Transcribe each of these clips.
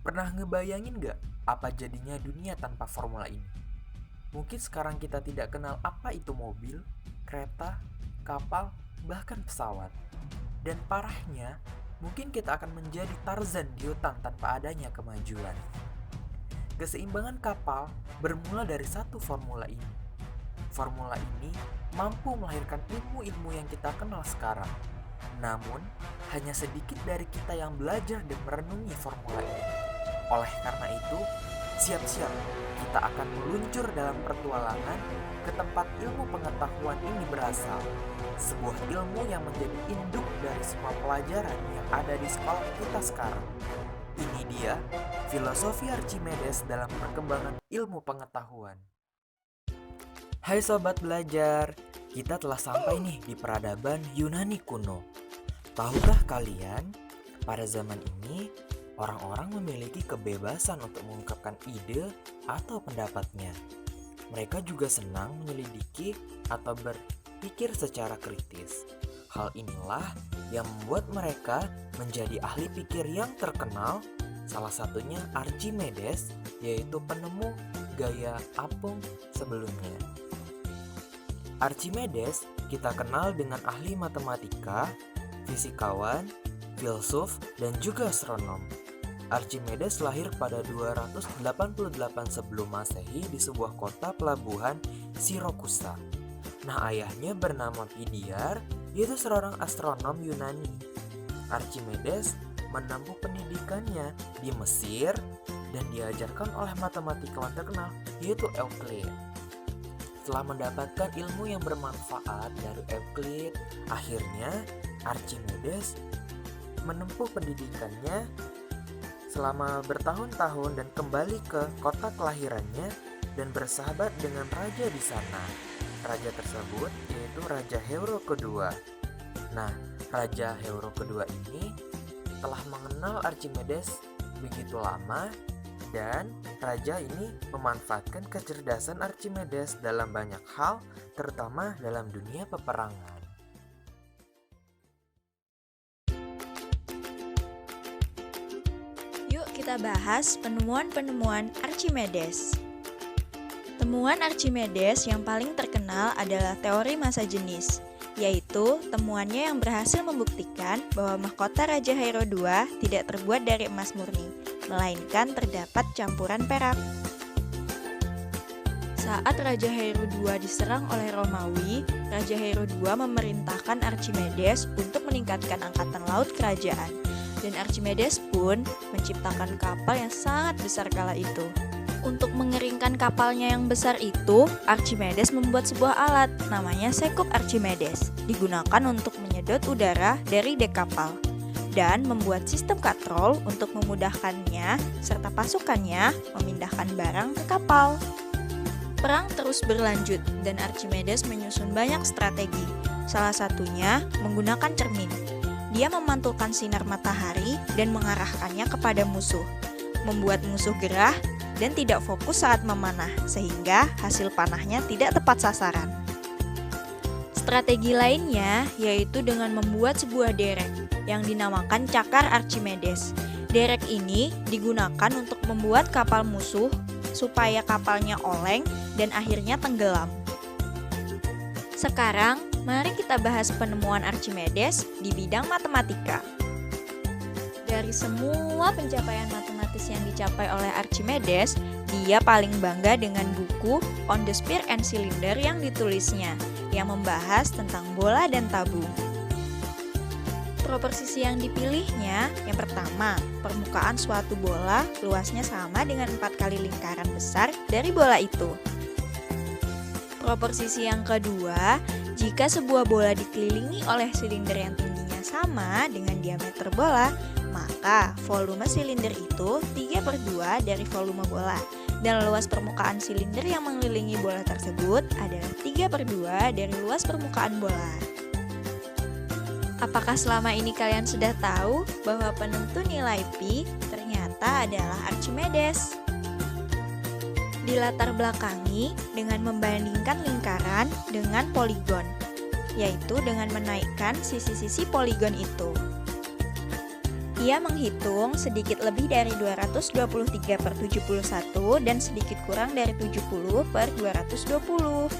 Pernah ngebayangin gak apa jadinya dunia tanpa formula ini? Mungkin sekarang kita tidak kenal apa itu mobil, kereta, kapal, bahkan pesawat. Dan parahnya, mungkin kita akan menjadi Tarzan di hutan tanpa adanya kemajuan. Keseimbangan kapal bermula dari satu formula ini. Formula ini mampu melahirkan ilmu-ilmu yang kita kenal sekarang. Namun, hanya sedikit dari kita yang belajar dan merenungi formula ini. Oleh karena itu, siap-siap kita akan meluncur dalam petualangan ke tempat ilmu pengetahuan ini berasal. Sebuah ilmu yang menjadi induk dari semua pelajaran yang ada di sekolah kita sekarang. Ini dia filosofi Archimedes dalam perkembangan ilmu pengetahuan. Hai sobat belajar, kita telah sampai nih di peradaban Yunani kuno. Tahukah kalian, pada zaman ini orang-orang memiliki kebebasan untuk mengungkapkan ide atau pendapatnya. Mereka juga senang menyelidiki atau berpikir secara kritis. Hal inilah yang membuat mereka menjadi ahli pikir yang terkenal, salah satunya Archimedes, yaitu penemu gaya apung sebelumnya. Archimedes kita kenal dengan ahli matematika, fisikawan, filsuf, dan juga astronom. Archimedes lahir pada 288 sebelum Masehi di sebuah kota pelabuhan Sirakusa. Nah, ayahnya bernama Pidiar, yaitu seorang astronom Yunani. Archimedes menempuh pendidikannya di Mesir dan diajarkan oleh matematikawan terkenal, yaitu Euclid. Setelah mendapatkan ilmu yang bermanfaat dari Euclid, akhirnya Archimedes menempuh pendidikannya selama bertahun-tahun dan kembali ke kota kelahirannya dan bersahabat dengan raja di sana. Raja tersebut yaitu Raja Hero kedua. Nah, Raja Hero kedua ini telah mengenal Archimedes begitu lama, dan raja ini memanfaatkan kecerdasan Archimedes dalam banyak hal, terutama dalam dunia peperangan. Yuk kita bahas penemuan-penemuan Archimedes. Temuan Archimedes yang paling terkenal adalah teori massa jenis, yaitu temuannya yang berhasil membuktikan bahwa mahkota Raja Hero II tidak terbuat dari emas murni, melainkan terdapat campuran perak. Saat Raja Hero II diserang oleh Romawi, Raja Hero II memerintahkan Archimedes untuk meningkatkan angkatan laut kerajaan, dan Archimedes pun menciptakan kapal yang sangat besar kala itu. Untuk mengeringkan kapalnya yang besar itu, Archimedes membuat sebuah alat namanya sekup Archimedes, digunakan untuk menyedot udara dari dek kapal, dan membuat sistem katrol untuk memudahkannya serta pasukannya memindahkan barang ke kapal. Perang terus berlanjut dan Archimedes menyusun banyak strategi, salah satunya menggunakan cermin. Dia memantulkan sinar matahari dan mengarahkannya kepada musuh, membuat musuh gerah dan tidak fokus saat memanah, sehingga hasil panahnya tidak tepat sasaran. Strategi lainnya yaitu dengan membuat sebuah derek yang dinamakan cakar Archimedes. Derek ini digunakan untuk membuat kapal musuh supaya kapalnya oleng dan akhirnya tenggelam. Sekarang, mari kita bahas penemuan Archimedes di bidang matematika. Dari semua pencapaian matematis yang dicapai oleh Archimedes, dia paling bangga dengan buku On the Sphere and Cylinder yang ditulisnya, yang membahas tentang bola dan tabung. Proporsi yang dipilihnya, yang pertama, permukaan suatu bola luasnya sama dengan 4 kali lingkaran besar dari bola itu. Proporsi yang kedua, jika sebuah bola dikelilingi oleh silinder yang tingginya sama dengan diameter bola, maka volume silinder itu 3/2 dari volume bola, dan luas permukaan silinder yang mengelilingi bola tersebut adalah 3/2 dari luas permukaan bola. Apakah selama ini kalian sudah tahu bahwa penentu nilai Pi ternyata adalah Archimedes? Dilatar belakangi dengan membandingkan lingkaran dengan poligon, yaitu dengan menaikkan sisi-sisi poligon itu. Ia menghitung sedikit lebih dari 223/71 dan sedikit kurang dari 70/220.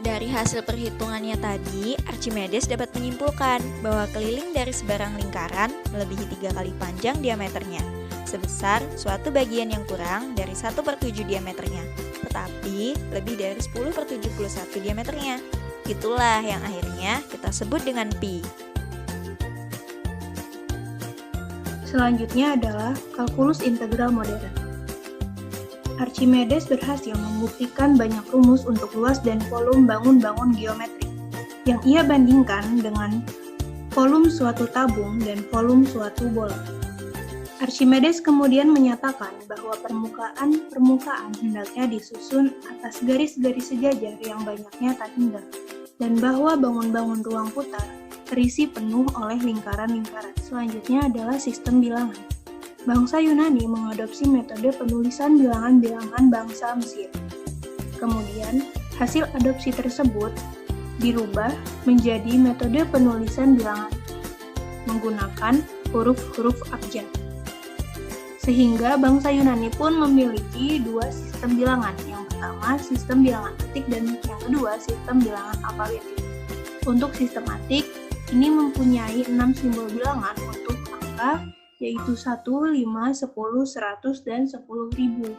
Dari hasil perhitungannya tadi, Archimedes dapat menyimpulkan bahwa keliling dari sebarang lingkaran melebihi 3 kali panjang diameternya, sebesar suatu bagian yang kurang dari 1/7 diameternya, tetapi lebih dari 10/71 diameternya. Itulah yang akhirnya kita sebut dengan pi. Selanjutnya adalah kalkulus integral modern. Archimedes berhasil membuktikan banyak rumus untuk luas dan volume bangun-bangun geometrik yang ia bandingkan dengan volume suatu tabung dan volume suatu bola. Archimedes kemudian menyatakan bahwa permukaan hendaknya disusun atas garis-garis sejajar yang banyaknya tak hingga, dan bahwa bangun-bangun ruang putar terisi penuh oleh lingkaran-lingkaran. Selanjutnya adalah sistem bilangan. Bangsa Yunani mengadopsi metode penulisan bilangan-bilangan bangsa Mesir. Kemudian, hasil adopsi tersebut dirubah menjadi metode penulisan bilangan menggunakan huruf-huruf abjad. Sehingga bangsa Yunani pun memiliki dua sistem bilangan. Yang pertama, sistem bilangan atik, dan yang kedua, sistem bilangan alfabetik. Untuk sistem atik, ini mempunyai 6 simbol bilangan untuk angka, yaitu 1, 5, 10, 100, dan 10.000.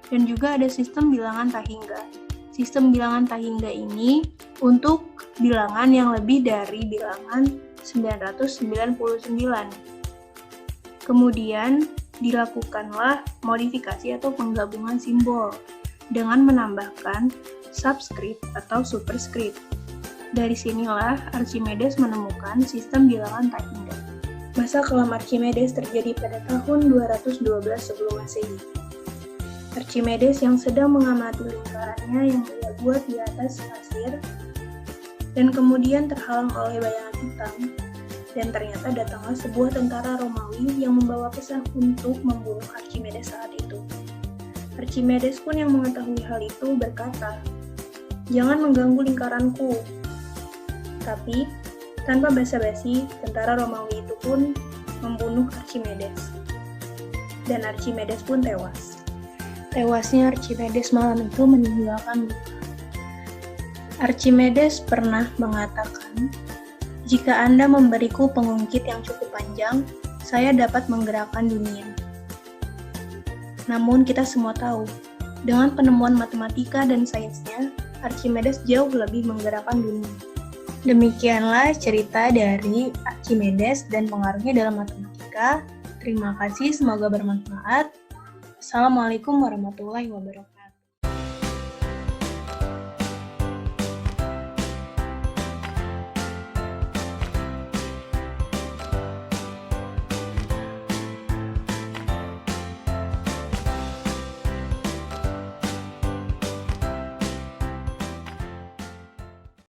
Dan juga ada sistem bilangan tahingga. Sistem bilangan tahingga ini untuk bilangan yang lebih dari bilangan 999. Kemudian dilakukanlah modifikasi atau penggabungan simbol dengan menambahkan subscript atau superscript. Dari sinilah Archimedes menemukan sistem bilangan tahingga. Masa kelam Archimedes terjadi pada tahun 212 sebelum Masehi. Archimedes yang sedang mengamati lingkarannya yang ia buat di atas pasir dan kemudian terhalang oleh bayangan hitam, dan ternyata datanglah sebuah tentara Romawi yang membawa pesan untuk membunuh Archimedes saat itu. Archimedes pun yang mengetahui hal itu berkata, "Jangan mengganggu lingkaranku." Tapi tanpa basa-basi, tentara Romawi itu pun membunuh Archimedes. Dan Archimedes pun tewas. Tewasnya Archimedes malam itu meninggalkan luka. Archimedes pernah mengatakan, "Jika Anda memberiku pengungkit yang cukup panjang, saya dapat menggerakkan dunia." Namun kita semua tahu, dengan penemuan matematika dan sainsnya, Archimedes jauh lebih menggerakkan dunia. Demikianlah cerita dari Archimedes dan pengaruhnya dalam matematika. Terima kasih, semoga bermanfaat. Assalamualaikum warahmatullahi wabarakatuh.